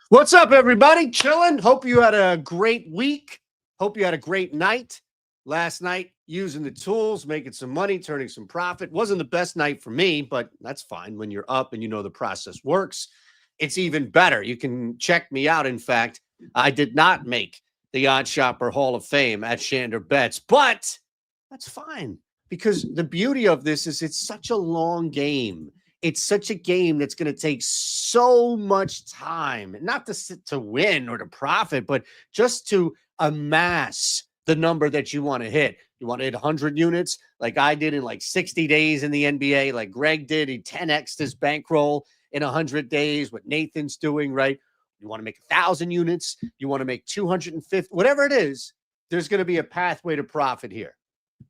What's up, everybody? Chilling. Hope you had a great week. Hope you had a great night. Last night, using the tools, making some money, turning some profit. Wasn't the best night for me, but that's fine. When you're up and you know the process works, it's even better. You can check me out. In fact, I did not make the OddsShopper Hall of Fame at Shander Bets, but that's fine because the beauty of this is it's such a long game. It's such a game that's going to take so much time, not to win or to profit, but just to amass the number that you want to hit. You want to hit 100 units like I did in like 60 days in the NBA, like Greg did. He 10x'd his bankroll in 100 days, what Nathan's doing, right? You want to make 1,000 units. You want to make 250, whatever it is, there's going to be a pathway to profit here.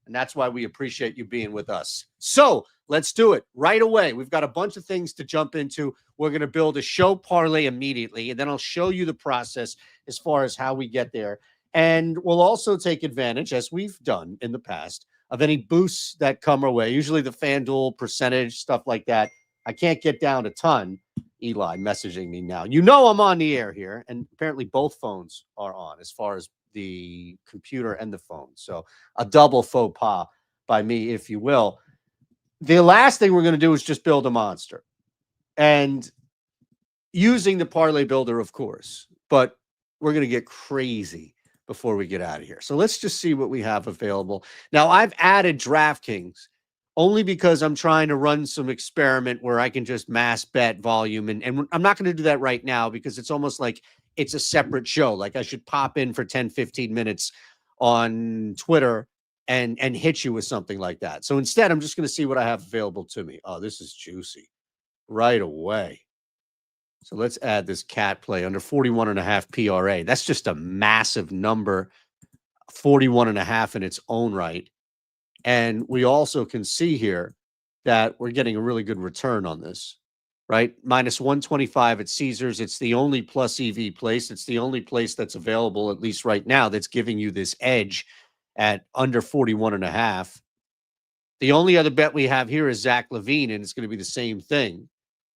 And that's why we appreciate you being with us. So let's do it right away. We've got a bunch of things to jump into. We're going to build a show parlay immediately, and then I'll show you the process as far as how we get there. And we'll also take advantage, as we've done in the past, of any boosts that come our way, usually the FanDuel percentage, stuff like that. I can't get down a ton. Eli messaging me now. You know I'm on the air here, and apparently both phones are on as far as the computer and the phone. So a double faux pas by me, if you will. The last thing we're going to do is just build a monster. And using the parlay builder, of course, but we're going to get crazy before we get out of here. So let's just see what we have available. Now, I've added DraftKings only because I'm trying to run some experiment where I can just mass bet volume. And I'm not going to do that right now because it's almost like it's a separate show. Like I should pop in for 10, 15 minutes on Twitter and hit you with something like that. So instead, I'm just going to see what I have available to me. Oh, this is juicy right away. So let's add this cat play under 41.5 PRA. That's just a massive number, 41.5 in its own right. And we also can see here that we're getting a really good return on this, right? Minus 125 at Caesars. It's the only plus EV place. It's the only place that's available, at least right now, that's giving you this edge at under 41.5. The only other bet we have here is Zach LaVine, and it's going to be the same thing,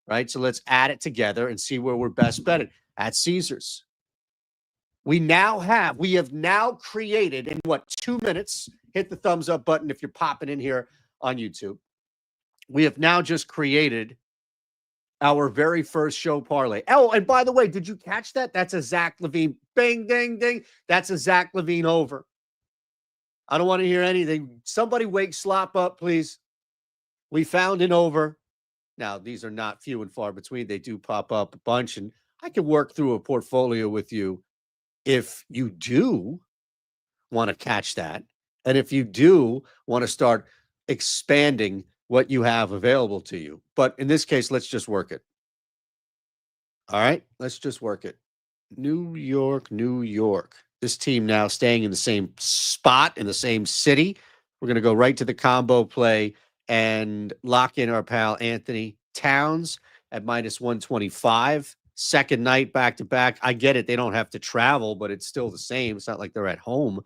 right? So let's add it together and see where we're best betting at Caesars. We have now created in 2 minutes, hit the thumbs up button if you're popping in here on YouTube. We have now just created our very first show parlay. Oh, and by the way, did you catch that? That's a Zach LaVine. Bing, ding, ding. That's a Zach LaVine over. I don't want to hear anything. Somebody wake Slop up, please. We found an over. Now, these are not few and far between. They do pop up a bunch, and I can work through a portfolio with you if you do want to catch that. And if you do want to start expanding what you have available to you. But in this case, let's just work it. All right, let's just work it. New York, New York. This team now staying in the same spot, in the same city. We're going to go right to the combo play and lock in our pal Anthony Towns at minus 125. Second night back-to-back. I get it. They don't have to travel, but it's still the same. It's not like they're at home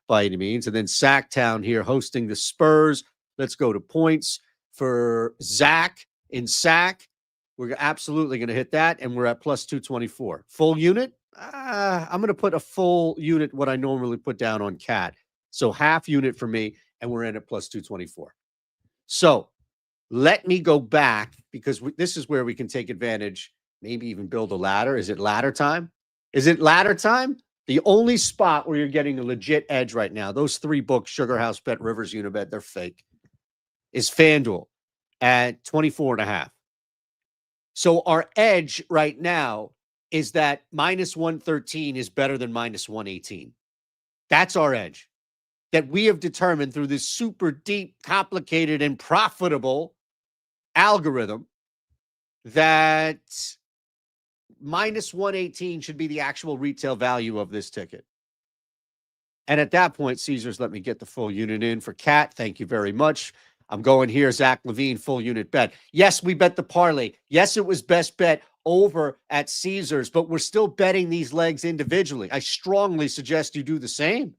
by any means. And then Sacktown here hosting the Spurs. Let's go to points for Zach in Sack. We're absolutely going to hit that, and we're at plus 224. Full unit? I'm going to put a full unit, what I normally put down on Cat. So half unit for me, and we're in at plus 224. So let me go back because this is where we can take advantage, maybe even build a ladder. Is it ladder time? Is it ladder time? The only spot where you're getting a legit edge right now, those three books, Sugar House Bet, Rivers Unibet, they're fake, is FanDuel at 24.5. So our edge right now is that minus 113 is better than minus 118. That's our edge that we have determined through this super deep, complicated, and profitable algorithm that minus 118 should be the actual retail value of this ticket. And at that point, Caesars let me get the full unit in for Cat. Thank you very much. I'm going here, Zach LaVine, full unit bet. Yes, we bet the parlay. Yes, it was best bet over at Caesars, but we're still betting these legs individually. I strongly suggest you do the same.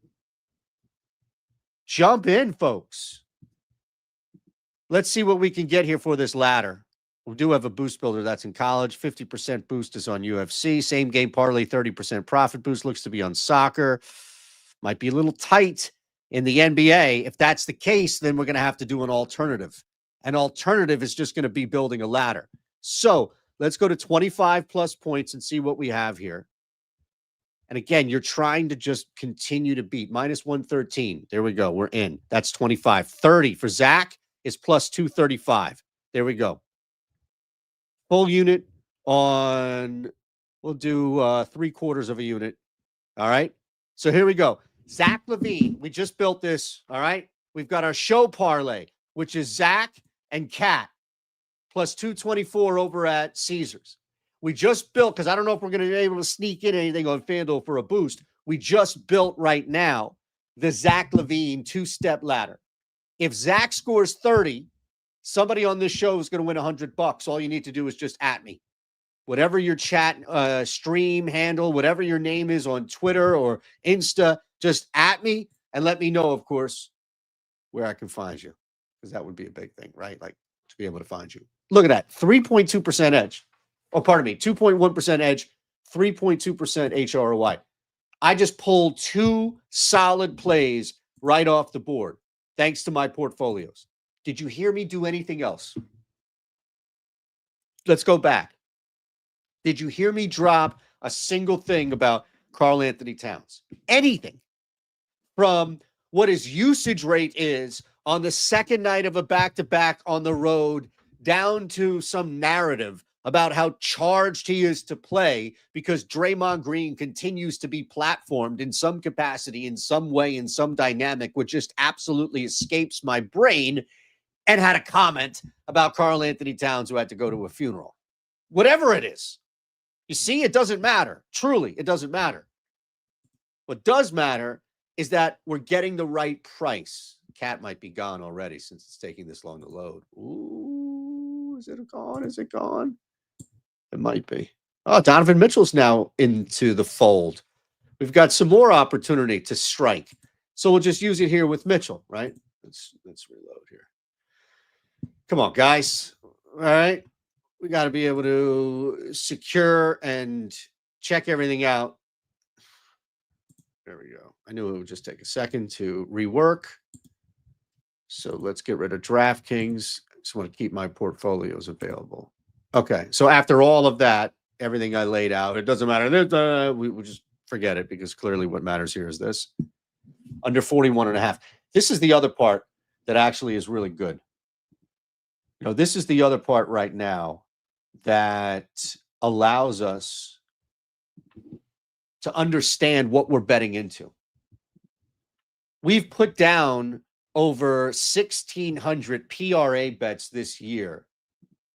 Jump in, folks. Let's see what we can get here for this ladder. We do have a boost builder that's in college. 50% boost is on UFC. Same game parlay, 30% profit boost looks to be on soccer. Might be a little tight in the NBA. If that's the case, then we're going to have to do an alternative. An alternative is just going to be building a ladder. So let's go to 25 plus points and see what we have here. And again, you're trying to just continue to beat. Minus 113. There we go. We're in. That's 25. 30 for Zach is plus 235. There we go. Full unit on, we'll do 3/4 of a unit. All right. So here we go. Zach Levine. We just built this. All right. We've got our show parlay, which is Zach and Kat plus 224 over at Caesars. We just built, because I don't know if we're going to be able to sneak in anything on FanDuel for a boost. We just built right now the Zach Levine 2-step ladder. If Zach scores 30, somebody on this show is going to win $100. All you need to do is just at me. Whatever your chat stream handle, whatever your name is on Twitter or Insta, just at me and let me know, of course, where I can find you. Because that would be a big thing, right? Like to be able to find you. Look at that. 3.2% edge. Oh, pardon me. 2.1% edge, 3.2% HROI. I just pulled 2 solid plays right off the board, thanks to my portfolios. Did you hear me do anything else? Let's go back. Did you hear me drop a single thing about Karl Anthony Towns? Anything from what his usage rate is on the second night of a back-to-back on the road down to some narrative about how charged he is to play because Draymond Green continues to be platformed in some capacity, in some way, in some dynamic, which just absolutely escapes my brain, and had a comment about Karl Anthony Towns who had to go to a funeral. Whatever it is. You see, it doesn't matter. Truly, it doesn't matter. What does matter is that we're getting the right price. Cat might be gone already since it's taking this long to load. Ooh, is it gone? Is it gone? It might be. Oh, Donovan Mitchell's now into the fold. We've got some more opportunity to strike. So we'll just use it here with Mitchell, right? Let's reload here. Come on, guys. All right. We got to be able to secure and check everything out. There we go. I knew it would just take a second to rework. So let's get rid of DraftKings. I just want to keep my portfolios available. Okay. So after all of that, everything I laid out, it doesn't matter. We'll just forget it because clearly what matters here is this. Under 41.5. This is the other part that actually is really good. You know, this is the other part right now that allows us to understand what we're betting into. We've put down over 1,600 PRA bets this year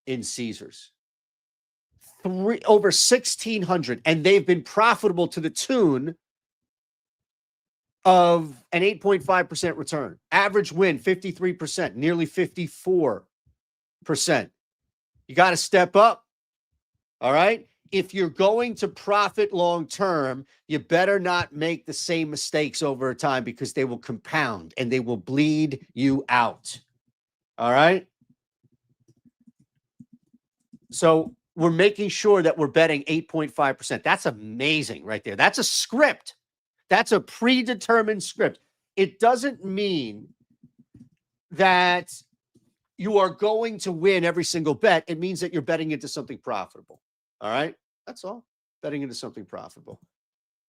in Caesars. Over 1,600, and they've been profitable to the tune of an 8.5% return. Average win, 53%, nearly 54%. You got to step up. All right. If you're going to profit long term, you better not make the same mistakes over time because they will compound and they will bleed you out. All right. So we're making sure that we're betting 8.5%. That's amazing right there. That's a script. That's a predetermined script. It doesn't mean that you are going to win every single bet. It means that you're betting into something profitable. All right. That's all. Betting into something profitable.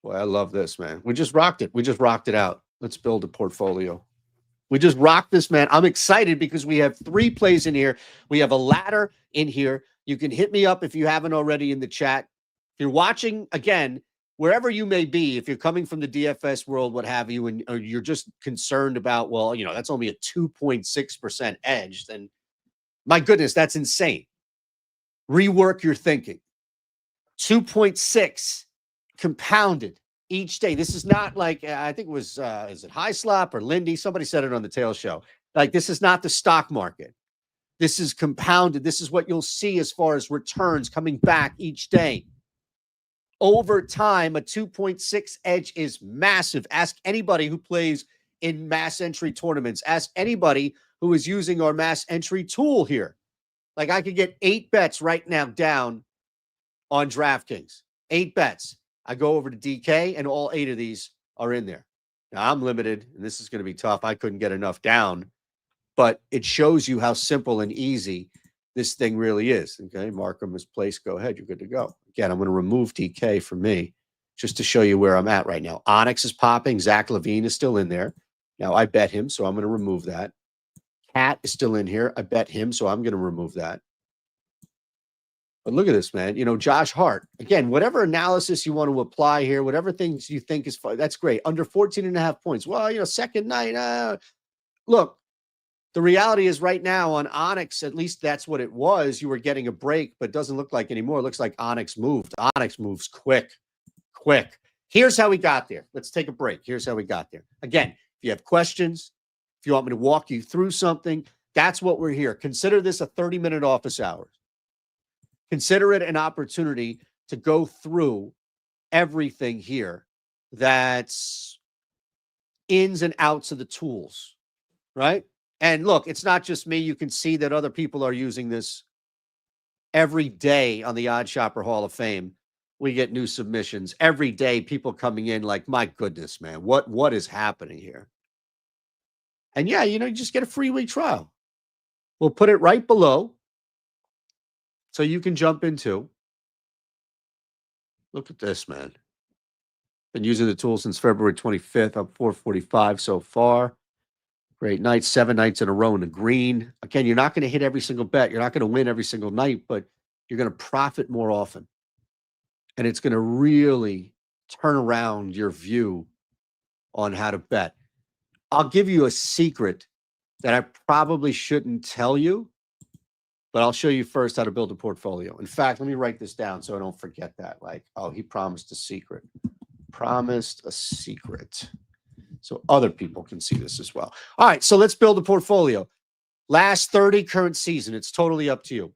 Boy, I love this, man. We just rocked it. We just rocked it out. Let's build a portfolio. We just rocked this, man. I'm excited because we have 3 plays in here. We have a ladder in here. You can hit me up if you haven't already in the chat. If you're watching, again, wherever you may be, if you're coming from the DFS world, what have you, and or you're just concerned about, well, you know, that's only a 2.6% edge, then my goodness, that's insane. Rework your thinking. 2.6 compounded each day. This is not like, I think it was, is it High Slop or Lindy? Somebody said it on the Tail Show. Like, this is not the stock market. This is compounded. This is what you'll see as far as returns coming back each day. Over time, a 2.6 edge is massive. Ask anybody who plays in mass entry tournaments. Ask anybody who is using our mass entry tool here. Like I could get 8 bets right now down on DraftKings. 8 bets. I go over to DK and all 8 of these are in there. Now I'm limited and this is going to be tough. I couldn't get enough down, but it shows you how simple and easy this thing really is. Okay, Markham is placed. Go ahead. You're good to go. Again, I'm going to remove DK for me just to show you where I'm at right now. Onyx is popping. Zach Levine is still in there. Now I bet him, so I'm going to remove that. Cat is still in here. I bet him, so I'm going to remove that. But look at this, man. You know, Josh Hart. Again, whatever analysis you want to apply here, whatever things you think is fun, that's great. Under 14.5 points. Well, you know, second night. Look, the reality is right now on Onyx, at least that's what it was. You were getting a break, but doesn't look like anymore. It looks like Onyx moved. Onyx moves quick. Here's how we got there. Let's take a break. Here's how we got there. Again, if you have questions, if you want me to walk you through something, that's what we're here. Consider this a 30-minute office hours. Consider it an opportunity to go through everything here that's ins and outs of the tools, right? And look, it's not just me. You can see that other people are using this every day on the OddsShopper Hall of Fame. We get new submissions every day, people coming in like, my goodness, man, what is happening here? And yeah, you know, you just get a free week trial. We'll put it right below so you can jump into. Look at this, man. Been using the tool since February 25th. I'm 445 so far. Great night. 7 nights in a row in the green. Again, you're not going to hit every single bet. You're not going to win every single night, but you're going to profit more often. And it's going to really turn around your view on how to bet. I'll give you a secret that I probably shouldn't tell you, but I'll show you first how to build a portfolio. In fact, let me write this down so I don't forget that. Like, oh, he promised a secret. Promised a secret. So other people can see this as well. All right, so let's build a portfolio. Last 30, current season. It's totally up to you.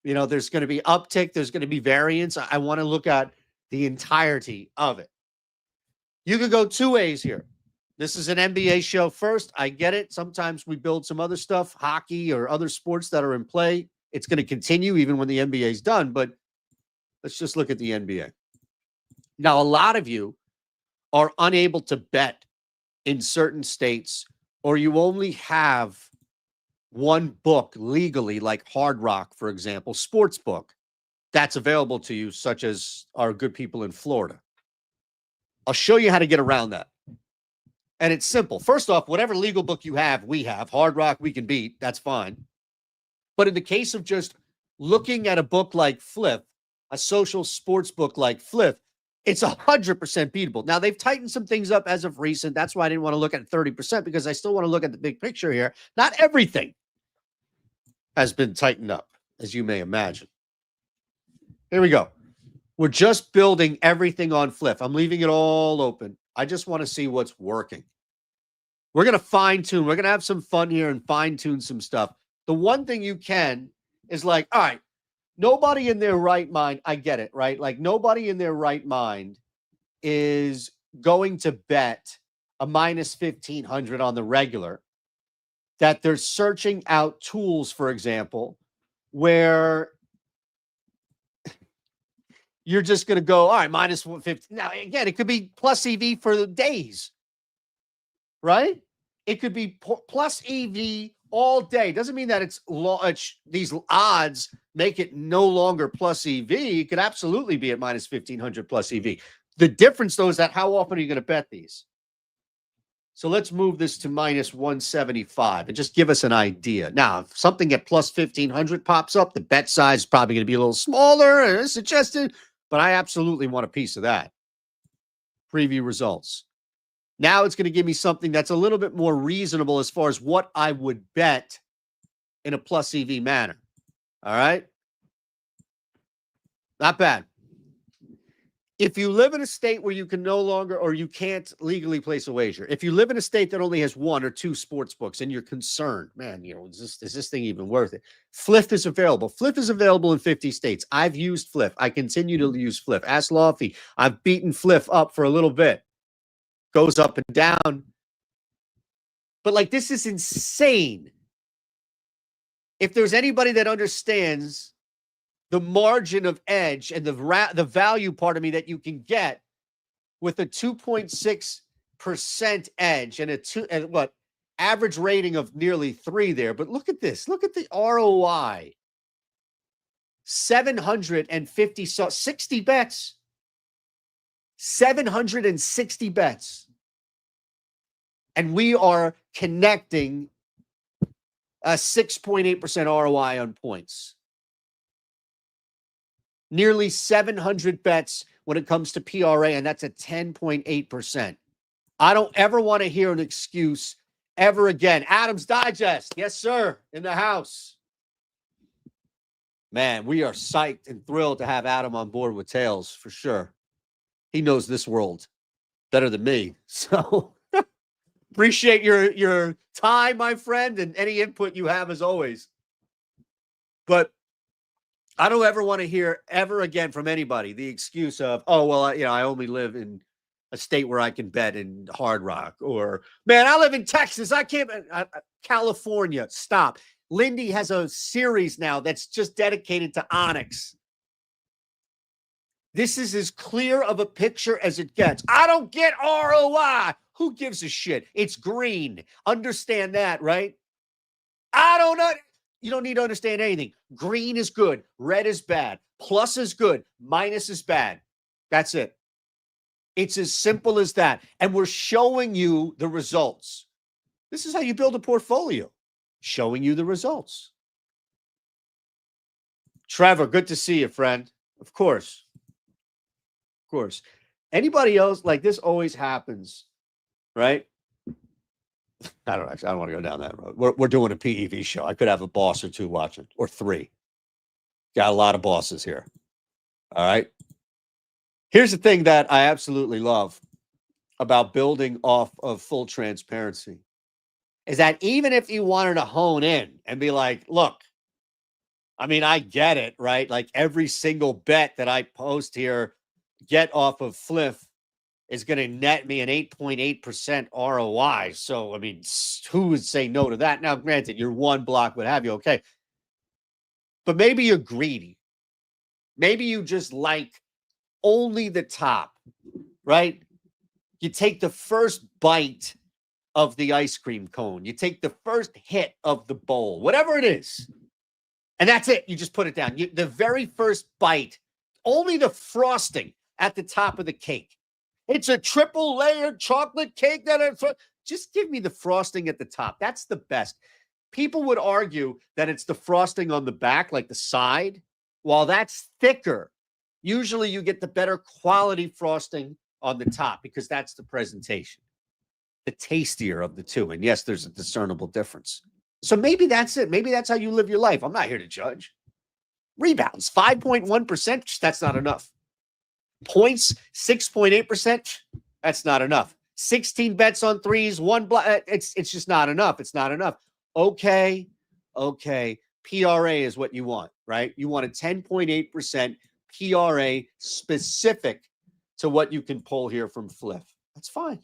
You know, there's going to be uptick. There's going to be variance. I want to look at the entirety of it. You could go 2 ways here. This is an NBA show first. I get it. Sometimes we build some other stuff, hockey or other sports that are in play. It's going to continue even when the NBA is done, but let's just look at the NBA. Now, a lot of you are unable to bet in certain states, or you only have one book legally, like Hard Rock, for example, sports book, that's available to you, such as our good people in Florida. I'll show you how to get around that. And it's simple. First off, whatever legal book you have, we have. Hard Rock, we can beat. That's fine. But in the case of just looking at a book like Flip, a social sports book like Flip, it's 100% beatable. Now, they've tightened some things up as of recent. That's why I didn't want to look at 30%, because I still want to look at the big picture here. Not everything has been tightened up, as you may imagine. Here we go. We're just building everything on Flip. I'm leaving it all open. I just want to see what's working. We're going to fine-tune. We're going to have some fun here and fine-tune some stuff. The one thing you can is like, all right, nobody in their right mind, I get it, right? Like nobody in their right mind is going to bet a minus 1,500 on the regular, that they're searching out tools, for example, where you're just going to go, all right, minus 150. Now, again, it could be plus EV for the days, right? It could be plus EV all day. Doesn't mean that it's these odds make it no longer plus EV. It could absolutely be at minus 1,500 plus EV. The difference, though, is that how often are you going to bet these? So let's move this to minus 175 and just give us an idea. Now, if something at plus 1,500 pops up, the bet size is probably going to be a little smaller, suggested, but I absolutely want a piece of that. Preview results. Now it's going to give me something that's a little bit more reasonable as far as what I would bet in a plus EV manner. All right? Not bad. If you live in a state where you can no longer, or you can't legally place a wager, if you live in a state that only has 1 or 2 sports books and you're concerned, man, you know, is this thing even worth it? Flip is available. Flip is available in 50 states. I've used Flip. I continue to use Flip. Ask Lofty. I've beaten Flip up for a little bit. Goes up and down. But like, this is insane. if there's anybody that understands the margin of edge and the value part of me that you can get with a 2.6% edge and average rating of nearly 3 there. But look at this. Look at the ROI. 750, 60 bets. 760 bets. And we are connecting a 6.8% ROI on points. Nearly 700 bets when it comes to PRA, and that's a 10.8%. I don't ever want to hear an excuse ever again. Adam's Digest. Yes, sir. In the house. Man, we are psyched and thrilled to have Adam on board with Tails for sure. He knows this world better than me. So appreciate your time, my friend, and any input you have as always. But I don't ever want to hear ever again from anybody the excuse of, oh, well, I only live in a state where I can bet in Hard Rock, or, man, I live in Texas. I can't. California. Stop. Lindy has a series now that's just dedicated to Onyx. This is as clear of a picture as it gets. I don't get ROI. Who gives a shit? It's green. Understand that, right? I don't know. You don't need to understand anything. Green is good. Red is bad. Plus is good. Minus is bad. That's it. It's as simple as that. And we're showing you the results. This is how you build a portfolio. Showing you the results. Trevor, good to see you, friend. Of course. Of course. Anybody else, like this always happens, right? I don't want to go down that road. We're doing a PEV show. I could have a boss or two watching, or 3. Got a lot of bosses here. All right. Here's the thing that I absolutely love about building off of full transparency is that even if you wanted to hone in and be like, look, I mean, I get it, right? Like every single bet that I post here, get off of Fliff, is going to net me an 8.8% ROI. So, I mean, who would say no to that? Now, granted, you're one block, what have you, okay. But maybe you're greedy. Maybe you just like only the top, right? You take the first bite of the ice cream cone. You take the first hit of the bowl, whatever it is. And that's it. You just put it down. The very first bite, only the frosting at the top of the cake. It's a triple layered chocolate cake just give me the frosting at the top. That's the best. People would argue that it's the frosting on the back, like the side. While that's thicker, usually you get the better quality frosting on the top because that's the presentation. The tastier of the two. And yes, there's a discernible difference. So maybe that's it. Maybe that's how you live your life. I'm not here to judge. Rebounds, 5.1%. That's not enough. Points, 6.8%. That's not enough. 16 bets on threes, 1 block. It's just not enough. It's not enough. Okay. PRA is what you want, right? You want a 10.8% PRA specific to what you can pull here from Fliff. That's fine.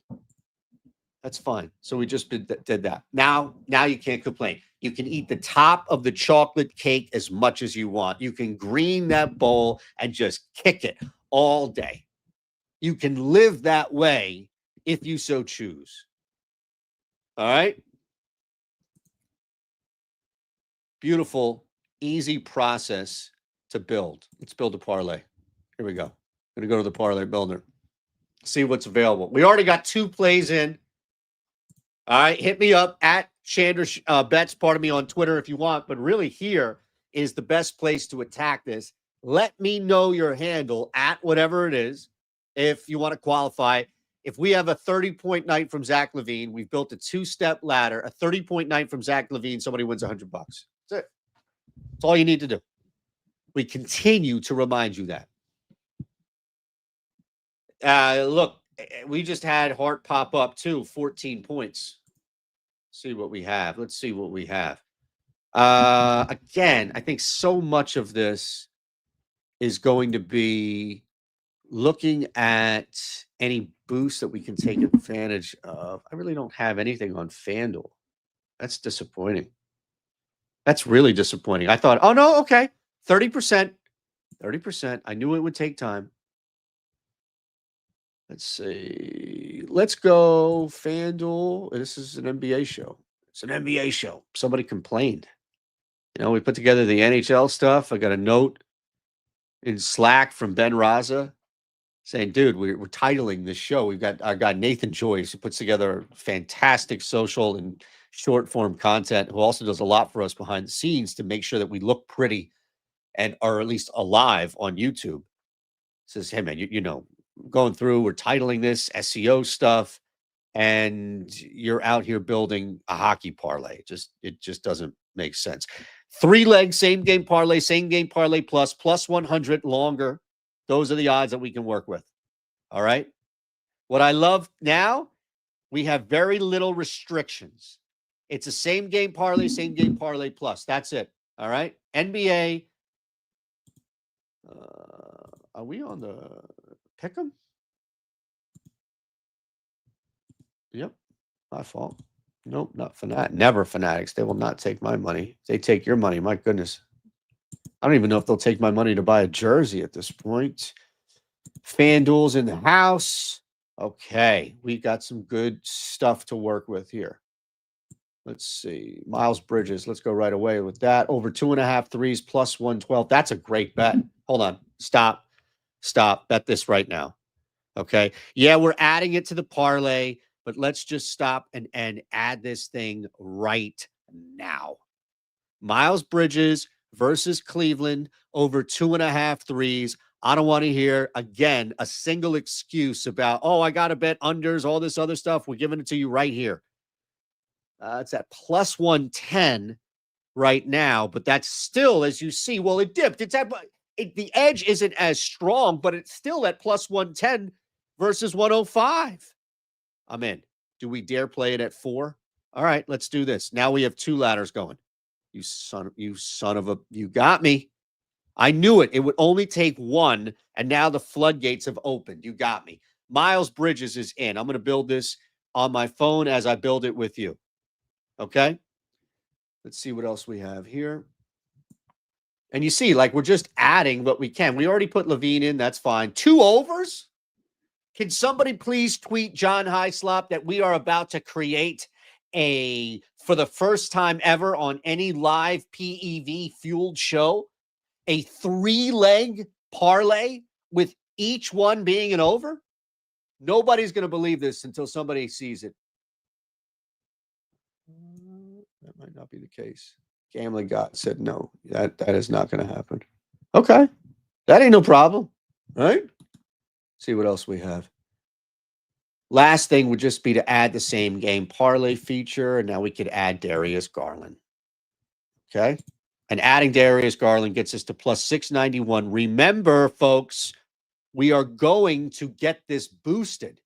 That's fine. So we just did that. Now you can't complain. You can eat the top of the chocolate cake as much as you want. You can green that bowl and just kick it all day. You can live that way if you so choose. All right? Beautiful, easy process to build. Let's build a parlay. Here we go. I'm going to go to the parlay builder. See what's available. We already got 2 plays in. All right, hit me up at Chandra Bets, pardon me, on Twitter if you want. But really, here is the best place to attack this. Let me know your handle at whatever it is if you want to qualify. If we have a 30-point night from Zach LaVine, we've built a 2-step ladder. A 30-point night from Zach LaVine, somebody wins $100. That's it. That's all you need to do. We continue to remind you that. Look, we just had Hart pop up too, 14 points. See what we have. Let's see what we have. Again, I think so much of this is going to be looking at any boost that we can take advantage of. I really don't have anything on FanDuel. That's disappointing. That's really disappointing. I thought, oh, no, okay, 30%. 30%. I knew it would take time. Let's see. Let's go FanDuel. This is an NBA show. It's an NBA show. Somebody complained. We put together the NHL stuff. I got a note in Slack from Ben Raza saying, dude, we're titling this show. We've got our guy Nathan Joyce, who puts together fantastic social and short form content, who also does a lot for us behind the scenes to make sure that we look pretty and are at least alive on YouTube. Says, hey, man, you know, going through, we're titling this SEO stuff, and you're out here building a hockey parlay. It just doesn't make sense. 3-leg same game parlay plus 100 longer. Those are the odds that we can work with. All right. What I love now, we have very little restrictions. It's a same game parlay plus. That's it. All right. NBA. Are we on the pick'em? Yep. My fault. Nope, not never Fanatics. They will not take my money. They take your money. My goodness. I don't even know if they'll take my money to buy a jersey at this point. FanDuel's in the house. Okay, we got some good stuff to work with here. Let's see. Miles Bridges. Let's go right away with that. Over 2.5 threes plus 112. That's a great bet. Hold on. Stop. Bet this right now. Okay. Yeah, we're adding it to the parlay, but let's just stop and add this thing right now. Miles Bridges versus Cleveland over 2.5 threes. I don't want to hear, again, a single excuse about, oh, I got to bet unders, all this other stuff. We're giving it to you right here. It's at plus 110 right now, but that's still, as you see, well, it dipped. The edge isn't as strong, but it's still at plus 110 versus 105. I'm in. Do we dare play it at 4? All right, let's do this. Now we have 2 ladders going. You son of a, you got me. I knew it. It would only take 1, and now the floodgates have opened. You got me. Miles Bridges is in. I'm going to build this on my phone as I build it with you. Okay? Let's see what else we have here. And you see, like, we're just adding what we can. We already put Levine in. That's fine. 2 overs? Can somebody please tweet John Hyslop that we are about to create for the first time ever on any live PEV fueled show, a 3-leg parlay with each one being an over? Nobody's going to believe this until somebody sees it. That might not be the case. Gambling God said no. That is not going to happen. Okay. That ain't no problem. Right? See what else we have. Last thing would just be to add the same game parlay feature, and now we could add Darius Garland. Okay? And adding Darius Garland gets us to plus 691. Remember, folks, we are going to get this boosted.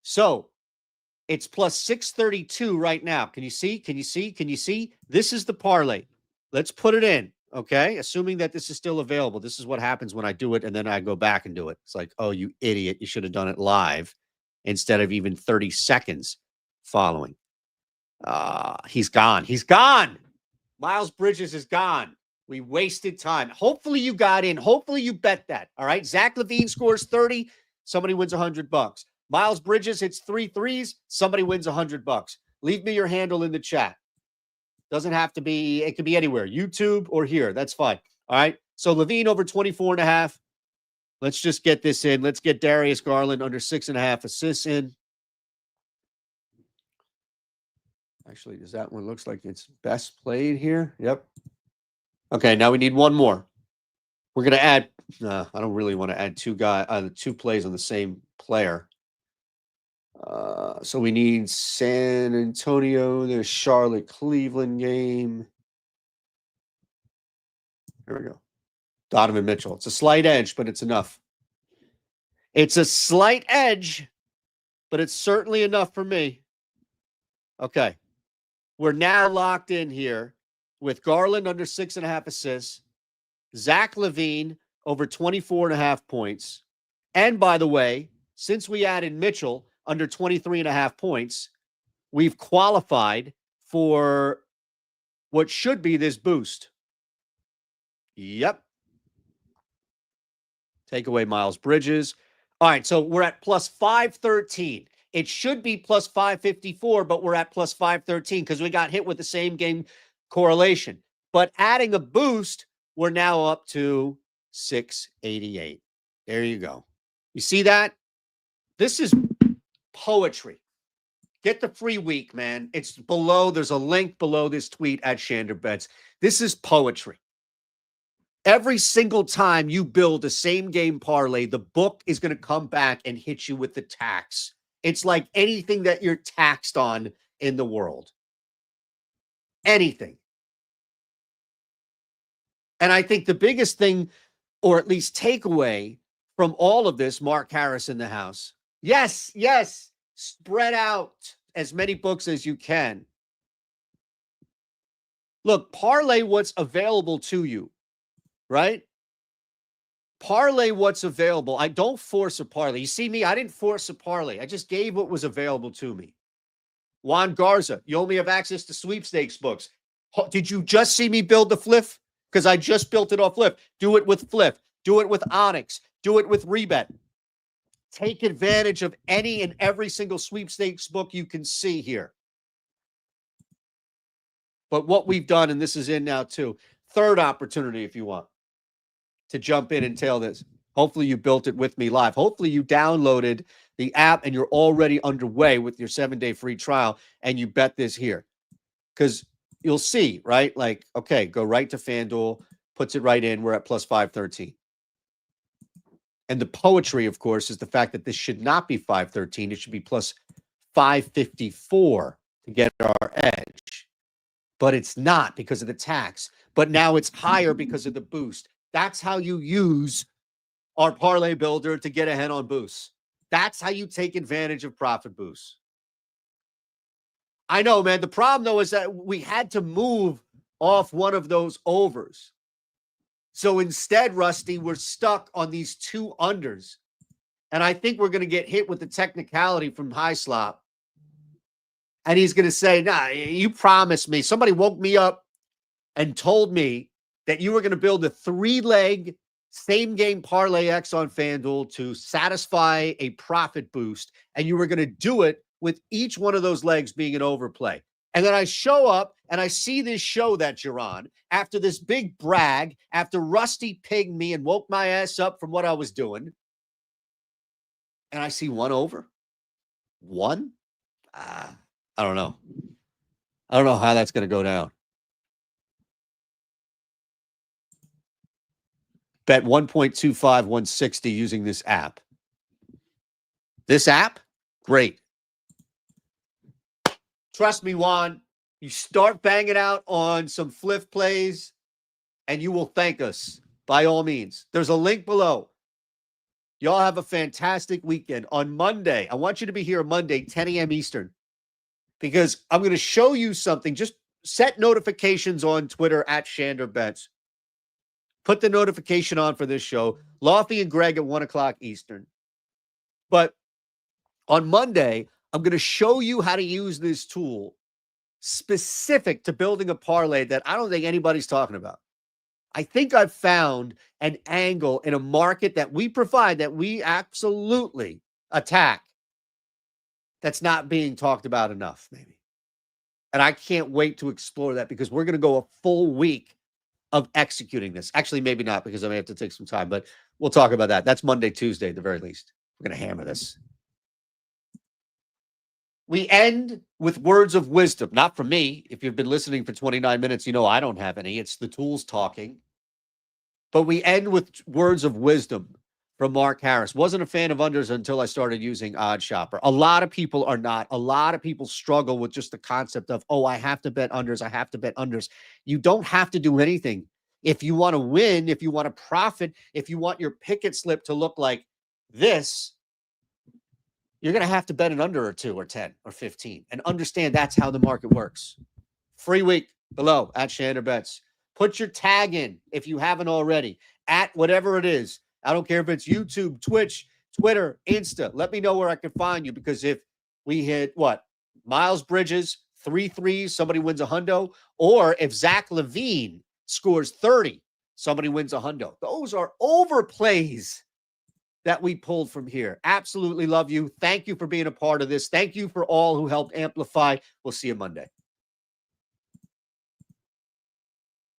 So it's plus 632 right now. Can you see? This is the parlay. Let's put it in, okay? Assuming that this is still available. This is what happens when I do it and then I go back and do it. It's like, oh, you idiot. You should have done it live instead of even 30 seconds following. He's gone. He's gone. Miles Bridges is gone. We wasted time. Hopefully you got in. Hopefully you bet that. All right. Zach LaVine scores 30. Somebody wins $100. Miles Bridges hits 3 threes. Somebody wins $100. Leave me your handle in the chat. Doesn't have to be, it could be anywhere. YouTube or here. That's fine. All right. So LaVine over 24.5. Let's just get this in. Let's get Darius Garland under 6.5 assists in. Actually, does that one looks like it's best played here? Yep. Okay, now we need one more. We're going to add, I don't really want to add 2 plays on the same player. So we need San Antonio, the Charlotte Cleveland game. Here we go. Donovan Mitchell. It's a slight edge, but it's enough. It's a slight edge, but it's certainly enough for me. Okay. We're now locked in here with Garland under 6.5 assists, Zach LaVine over 24.5 points. And by the way, since we added Mitchell under 23.5 points, we've qualified for what should be this boost. Yep. Take away Miles Bridges. All right, so we're at plus 513. It should be plus 554, but we're at plus 513 because we got hit with the same game correlation. But adding a boost, we're now up to 688. There you go. You see that? This is poetry. Get the free week, man. It's below. There's a link below this tweet at Shander Bets. This is poetry. Every single time you build a same game parlay, the book is going to come back and hit you with the tax. It's like anything that you're taxed on in the world. Anything. And I think the biggest thing, or at least takeaway from all of this, Mark Harris in the house. Yes, yes. Spread out as many books as you can. Look, parlay what's available to you, right? Parlay what's available. I don't force a parlay. You see me? I didn't force a parlay. I just gave what was available to me. Juan Garza, you only have access to sweepstakes books. Did you just see me build the Fliff? Because I just built it off Fliff. Do it with Fliff. Do it with Onyx. Do it with Rebet. Take advantage of any and every single sweepstakes book you can see here. But what we've done, and this is in now too, third opportunity if you want to jump in and tail this. Hopefully you built it with me live. Hopefully you downloaded the app and you're already underway with your 7-day free trial and you bet this here. Because you'll see, right? Like, okay, go right to FanDuel, puts it right in. We're at plus 513. And the poetry, of course, is the fact that this should not be 513. It should be plus 554 to get our edge. But it's not because of the tax. But now it's higher because of the boost. That's how you use our parlay builder to get ahead on boosts. That's how you take advantage of profit boosts. I know, man. The problem, though, is that we had to move off one of those overs. So instead, Rusty, we're stuck on these two unders. And I think we're going to get hit with the technicality from High Slop. And he's going to say, nah, you promised me. Somebody woke me up and told me that you were going to build a 3-leg same game parlay X on FanDuel to satisfy a profit boost. And you were going to do it with each one of those legs being an overplay. And then I show up and I see this show that you're on after this big brag, after Rusty pigged me and woke my ass up from what I was doing. And I see one over. One? I don't know. I don't know how that's going to go down. Bet 1.25, 160 using this app. This app? Great. Trust me, Juan, you start banging out on some Fliff plays and you will thank us by all means. There's a link below. Y'all have a fantastic weekend. On Monday, I want you to be here Monday, 10 a.m. Eastern, because I'm going to show you something. Just set notifications on Twitter at Shander Bets. Put the notification on for this show. Lofty and Greg at 1 o'clock Eastern. But on Monday, I'm going to show you how to use this tool specific to building a parlay that I don't think anybody's talking about. I think I've found an angle in a market that we provide, that we absolutely attack, that's not being talked about enough, maybe. And I can't wait to explore that because we're going to go a full week of executing this. Actually, maybe not, because I may have to take some time, but we'll talk about that. That's Monday, Tuesday, at the very least. We're going to hammer this. We end with words of wisdom, not from me. If you've been listening for 29 minutes, you know I don't have any. It's the tools talking. But we end with words of wisdom from Mark Harris. Wasn't a fan of unders until I started using OddsShopper. A lot of people are not. A lot of people struggle with just the concept of, oh, I have to bet unders. I have to bet unders. You don't have to do anything. If you want to win, if you want to profit, if you want your picket slip to look like this, you're going to have to bet an under or 2 or 10 or 15 and understand that's how the market works. Free week below at Shander Bets. Put your tag in if you haven't already at whatever it is. I don't care if it's YouTube, Twitch, Twitter, Insta. Let me know where I can find you, because if we hit what? Miles Bridges, 3 threes, somebody wins a hundo. Or if Zach LaVine scores 30, somebody wins a hundo. Those are overplays that we pulled from here. Absolutely love you. Thank you for being a part of this. Thank you for all who helped amplify. We'll see you Monday.